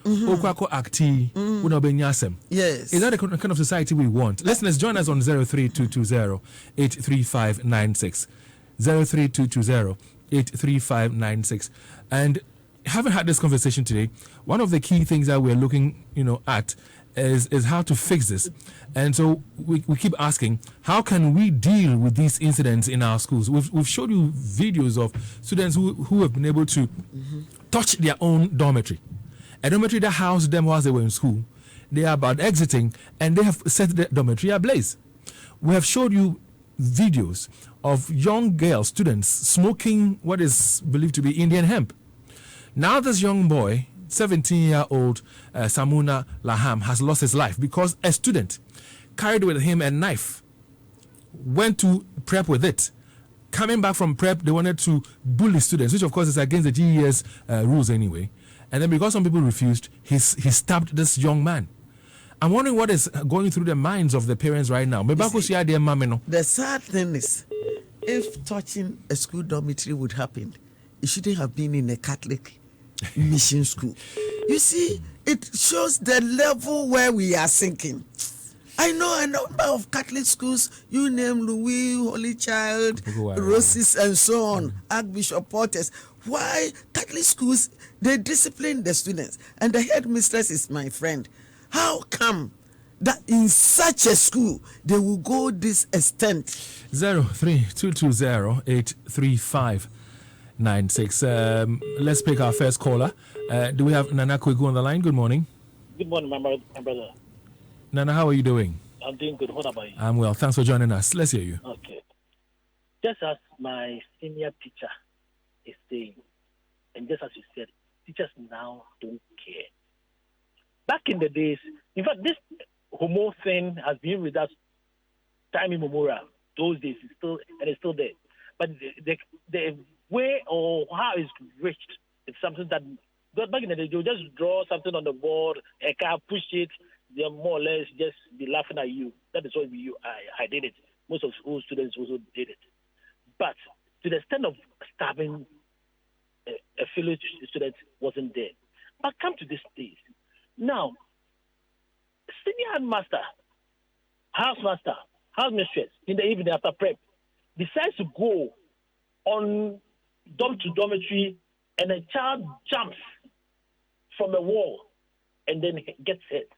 Okwako acti, unobenyasem. Yes. Is that the kind of society we want? Listeners, join us on 03220-83596. 03220-83596. And having had this conversation today, one of the key things that we're looking, at is how to fix this. And so we keep asking, how can we deal with these incidents in our schools? We've showed you videos of students who have been able to touch their own dormitory. A dormitory that housed them whilst they were in school. They are about exiting and they have set the dormitory ablaze. We have showed you videos of young girls, students, smoking what is believed to be Indian hemp. Now this young boy, 17-year-old Samuna Laham, has lost his life because a student carried with him a knife, went to prep with it. Coming back from prep, they wanted to bully students, which of course is against the GES rules anyway. And then because some people refused, he stabbed this young man. I'm wondering what is going through the minds of the parents right now. The sad thing is, if touching a school dormitory would happen, it shouldn't have been in a Catholic mission school. You see, it shows the level where we are sinking. I know a number of Catholic schools, you name Louis, Holy Child, Roses, and so on, Archbishop Porters. Why Catholic schools, they discipline the students, and the headmistress is my friend. How come that in such a school they will go this extent? 03220-83596. Let's pick our first caller. Do we have Nana Akuetteh on the line? Good morning. Good morning, my brother. Nana, how are you doing? I'm doing good. What about you? I'm well. Thanks for joining us. Let's hear you. Okay. Just as my senior teacher is saying, and just as you said, teachers now don't care. Back in the days, in fact, this homo thing has been with us time immemorial. Those days is still there. But the way or how it's reached is something that back in the day, you just draw something on the board, a car push it, they more or less just be laughing at you. That is what I did it. Most of school students also did it. But to the extent of stabbing a fellow student wasn't there. But come to this days. Now, senior headmaster, housemaster, housemistress in the evening after prep decides to go on dormitory and a child jumps from a wall and then gets hit.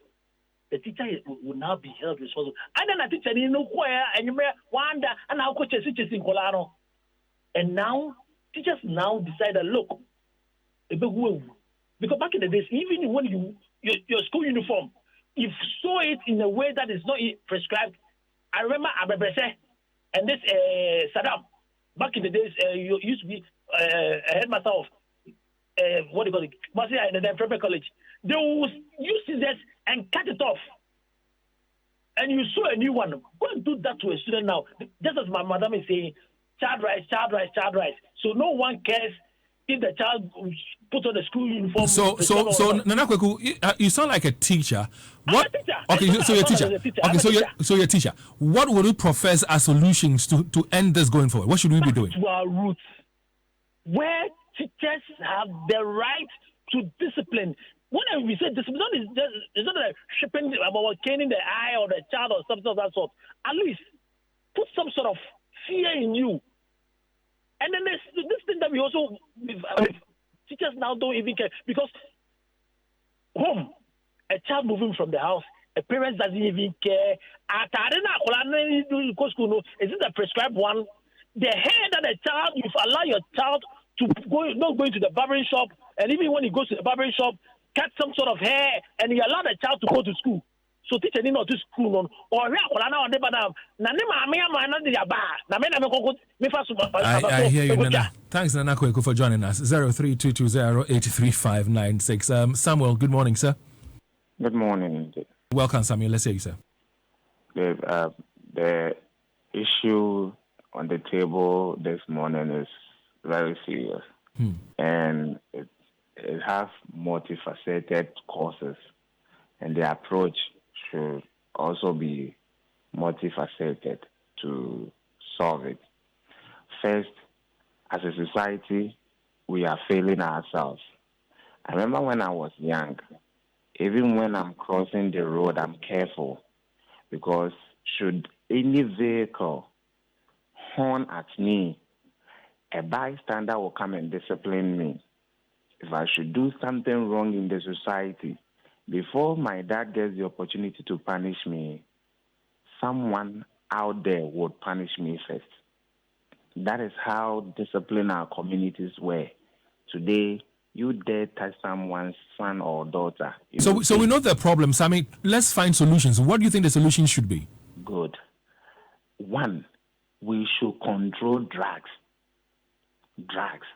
The teacher will now be held responsible. And then the teacher didn't know where and you may wonder and how coaches in Colano. And now teachers now decide that look, because back in the days, even when your school uniform, if you saw it in a way that is not prescribed, I remember Abebrese and this Saddam. Back in the days, you used to be a headmaster of what do you call it, Marcia and then Prep College. They will use scissors and cut it off. And you saw a new one. Go and do that to a student now. Just as my madam is saying, child rights. So no one cares if the child put on the school uniform. So Nana Akuetteh, you sound like a teacher. What? I'm a teacher. Okay, so you're a teacher. Okay, so you're a teacher. What would you profess as solutions to end this going forward? What should we be doing? To our roots, where teachers have the right to discipline. When we say discipline, it's not like shipping about caning the eye or the child or something of that sort. At least put some sort of fear in you. And then there's this thing that we also, teachers now don't even care. Because home, a child moving from the house, a parent doesn't even care. Is it a prescribed one? The hair that a child, you allow your child to go, not going to the barbering shop, and even when he goes to the barbering shop, cut some sort of hair, and you allow the child to go to school. So teacher need not to school or I hear you, Nana. Thanks, Nana Akuetteh, for joining us. 03220-83596. Samuel, good morning, sir. Good morning. Welcome, Samuel. Let's hear you, sir. The issue on the table this morning is very serious, and it has multifaceted causes, and the approach should also be multifaceted to solve it. First, as a society, we are failing ourselves. I remember when I was young, Even when I'm crossing the road, I'm careful because should any vehicle horn at me, a bystander will come and discipline me. If I should do something wrong in the society, before my dad gets the opportunity to punish me, someone out there would punish me first. That is how disciplined our communities were. Today, you dare touch someone's son or daughter. So we know the problems. I mean, let's find solutions. What do you think the solution should be? Good. One, we should control drugs. Drugs.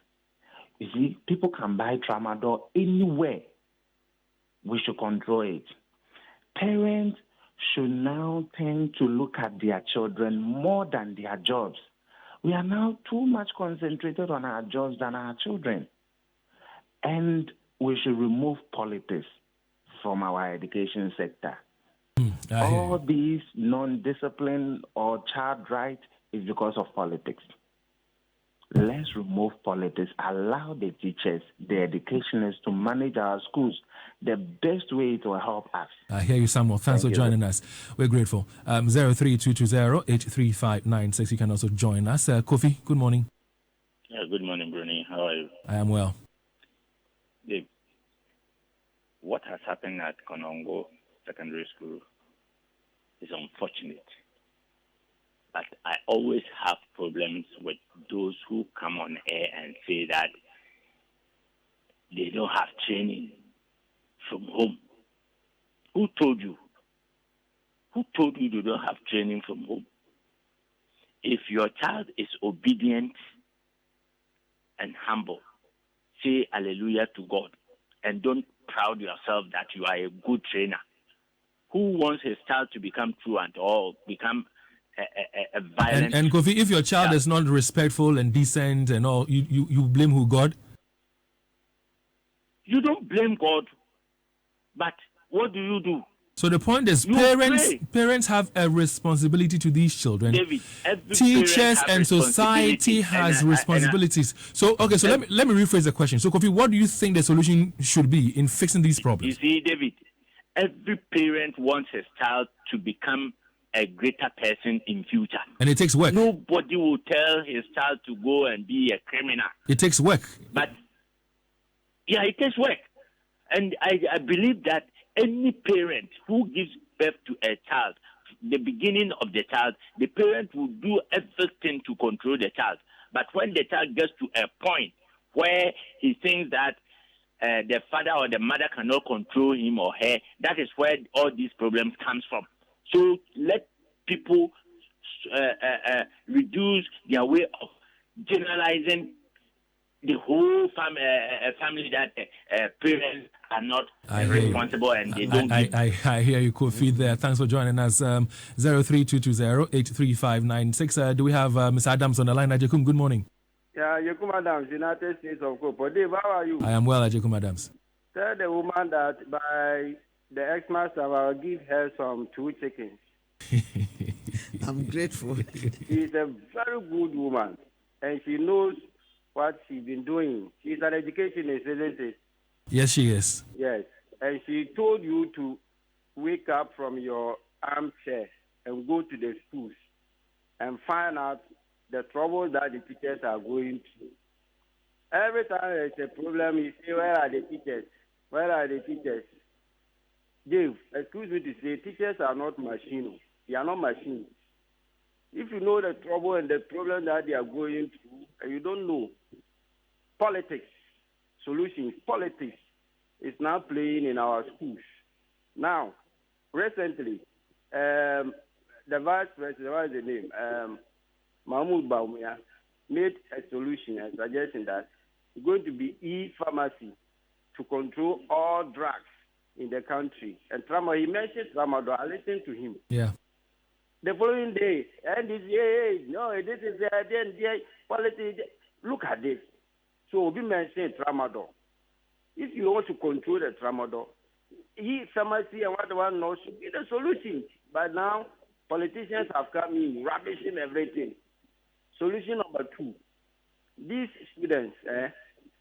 You see, people can buy tramadol anywhere. We should control it. Parents should now tend to look at their children more than their jobs. We are now too much concentrated on our jobs than our children. And we should remove politics from our education sector. All these non-discipline or child rights is because of politics. Let's remove politics. Allow the teachers, the educationists to manage our schools the best way to help us. I hear you, Samuel. Thanks for joining us. We're grateful. 03220-83596. You can also join us. Kofi, good morning. Yeah, good morning, Bruni. How are you? I am well. Dave, what has happened at Konongo Secondary School is unfortunate. But I always have problems with those who come on air and say that they don't have training from home. Who told you? Who told you they don't have training from home? If your child is obedient and humble, say hallelujah to God and don't proud yourself that you are a good trainer. Who wants his child to become truant or become a violent? And Kofi, if your child is not respectful and decent and all, you blame who? God? You don't blame God, but what do? So the point is, parents have a responsibility to these children. David, teachers and society has responsibilities. So let me rephrase the question. So Kofi, what do you think the solution should be in fixing these problems? You see, David, every parent wants his child to become a greater person in future. And it takes work. Nobody will tell his child to go and be a criminal. It takes work. But, yeah, it takes work. And I believe that any parent who gives birth to a child, the beginning of the child, the parent will do everything to control the child. But when the child gets to a point where he thinks that the father or the mother cannot control him or her, that is where all these problems comes from. So let people reduce their way of generalizing the whole family that parents are not responsible and they don't. I hear you, Kofi. There. Thanks for joining us. 03220-83596. Do we have Ms. Adams on the line? Ajekum, good morning. Yeah, Ajekum Adams, United States of Cope. Dave, how are you? I am well, Ajekum Adams. Tell the woman that by the Xmas I will give her some 2 chickens. I'm grateful. She's a very good woman, and she knows what she's been doing. She's an educationist, isn't it? Yes, she is. Yes, and she told you to wake up from your armchair and go to the schools and find out the trouble that the teachers are going through. Every time there's a problem, you say, where are the teachers? Where are the teachers? Dave, excuse me to say, teachers are not machines. They are not machines. If you know the trouble and the problem that they are going through, and you don't know, politics, solutions, politics is now playing in our schools. Now, recently, the vice president, what is the name? Mahmoud Baumia made a solution and suggesting that it's going to be e-pharmacy to control all drugs in the country. And he mentioned Tramadol. I listened to him. Yeah. The following day, and this is the quality. Look at this. So we mentioned Tramadol. If you want to control the Tramadol, e-pharmacy and whatever knows should be the solution. But now, politicians have come in, rubbishing everything. Solution number 2. These students,